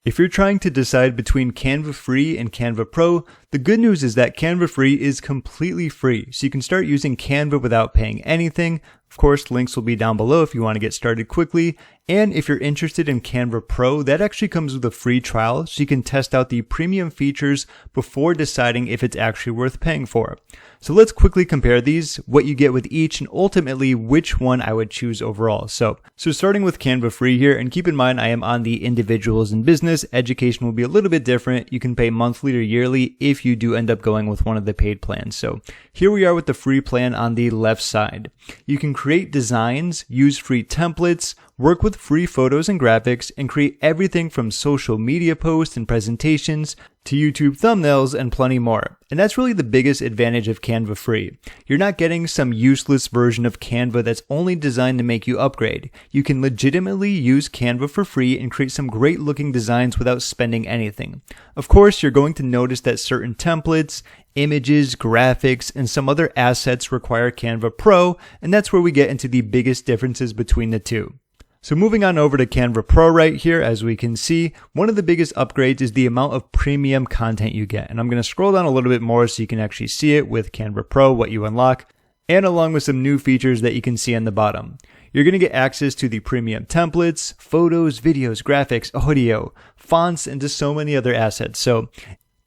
If you're trying to decide between Canva Free and Canva Pro, the good news is that Canva Free is completely free, so you can start using Canva without paying anything. Of course, links will be down below if you want to get started quickly. And if you're interested in Canva Pro, that actually comes with a free trial, so you can test out the premium features before deciding if it's actually worth paying for. So let's quickly compare these, what you get with each, and ultimately which one I would choose overall. So starting with Canva Free here, and keep in mind I am on the individuals and business. Education will be a little bit different. You can pay monthly or yearly if you do end up going with one of the paid plans. So here we are with the free plan on the left side. You can create designs, use free templates, work with free photos and graphics, and create everything from social media posts and presentations to YouTube thumbnails and plenty more. And that's really the biggest advantage of Canva Free. You're not getting some useless version of Canva that's only designed to make you upgrade. You can legitimately use Canva for free and create some great looking designs without spending anything. Of course, you're going to notice that certain templates, images, graphics, and some other assets require Canva Pro, and that's where we get into the biggest differences between the two. So moving on over to Canva Pro right here, as we can see, one of the biggest upgrades is the amount of premium content you get. And I'm going to scroll down a little bit more so you can actually see it with Canva Pro, what you unlock, and along with some new features that you can see on the bottom. You're going to get access to the premium templates, photos, videos, graphics, audio, fonts, and just so many other assets.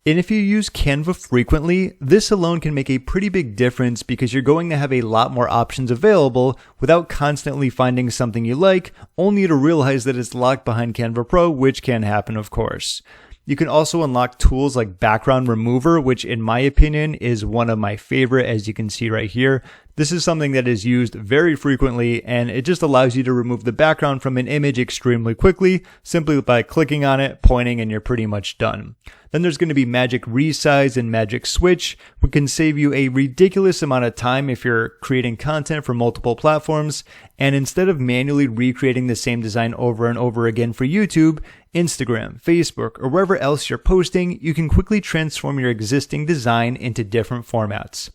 And if you use Canva frequently, this alone can make a pretty big difference because you're going to have a lot more options available without constantly finding something you like, only to realize that it's locked behind Canva Pro, which can happen, of course. You can also unlock tools like background remover, which in my opinion is one of my favorite, as you can see right here. This is something that is used very frequently, and it just allows you to remove the background from an image extremely quickly, simply by clicking on it, pointing, and you're pretty much done. Then there's going to be Magic Resize and Magic Switch, which can save you a ridiculous amount of time if you're creating content for multiple platforms. And instead of manually recreating the same design over and over again for YouTube, Instagram, Facebook, or wherever else you're posting, you can quickly transform your existing design into different formats.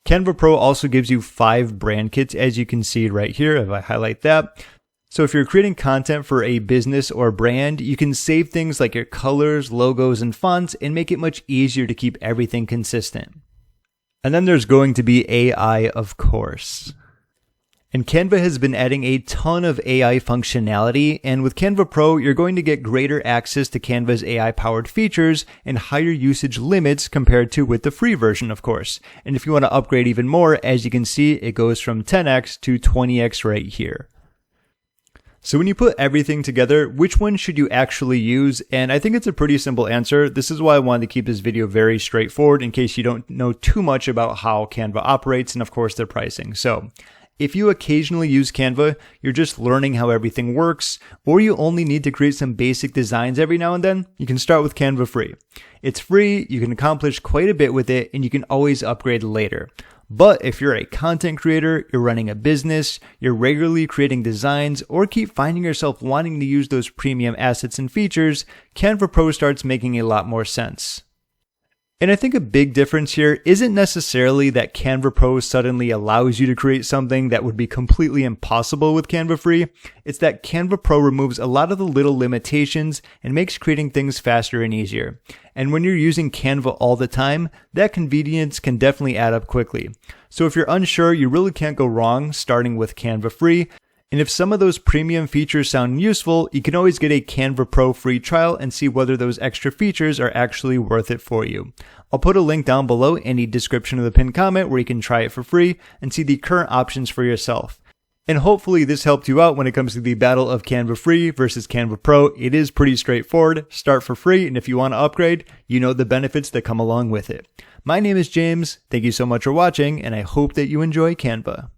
Canva Pro also gives you 5 brand kits, as you can see right here if I highlight that. So if you're creating content for a business or brand, you can save things like your colors, logos, and fonts and make it much easier to keep everything consistent. And then there's going to be AI, of course. And Canva has been adding a ton of AI functionality, and with Canva Pro, you're going to get greater access to Canva's AI-powered features and higher usage limits compared to with the free version, of course. And if you want to upgrade even more, as you can see, it goes from 10x to 20x right here. So when you put everything together, which one should you actually use? And I think it's a pretty simple answer. This is why I wanted to keep this video very straightforward in case you don't know too much about how Canva operates and of course their pricing. So if you occasionally use Canva, you're just learning how everything works, or you only need to create some basic designs every now and then, you can start with Canva Free. It's free, you can accomplish quite a bit with it, and you can always upgrade later. But if you're a content creator, you're running a business, you're regularly creating designs, or keep finding yourself wanting to use those premium assets and features, Canva Pro starts making a lot more sense. And I think a big difference here isn't necessarily that Canva Pro suddenly allows you to create something that would be completely impossible with Canva Free. It's that Canva Pro removes a lot of the little limitations and makes creating things faster and easier. And when you're using Canva all the time, that convenience can definitely add up quickly. So if you're unsure, you really can't go wrong starting with Canva Free. And if some of those premium features sound useful, you can always get a Canva Pro free trial and see whether those extra features are actually worth it for you. I'll put a link down below in the description of the pinned comment where you can try it for free and see the current options for yourself. And hopefully this helped you out when it comes to the battle of Canva Free versus Canva Pro. It is pretty straightforward. Start for free, and if you want to upgrade, you know the benefits that come along with it. My name is James. Thank you so much for watching, and I hope that you enjoy Canva.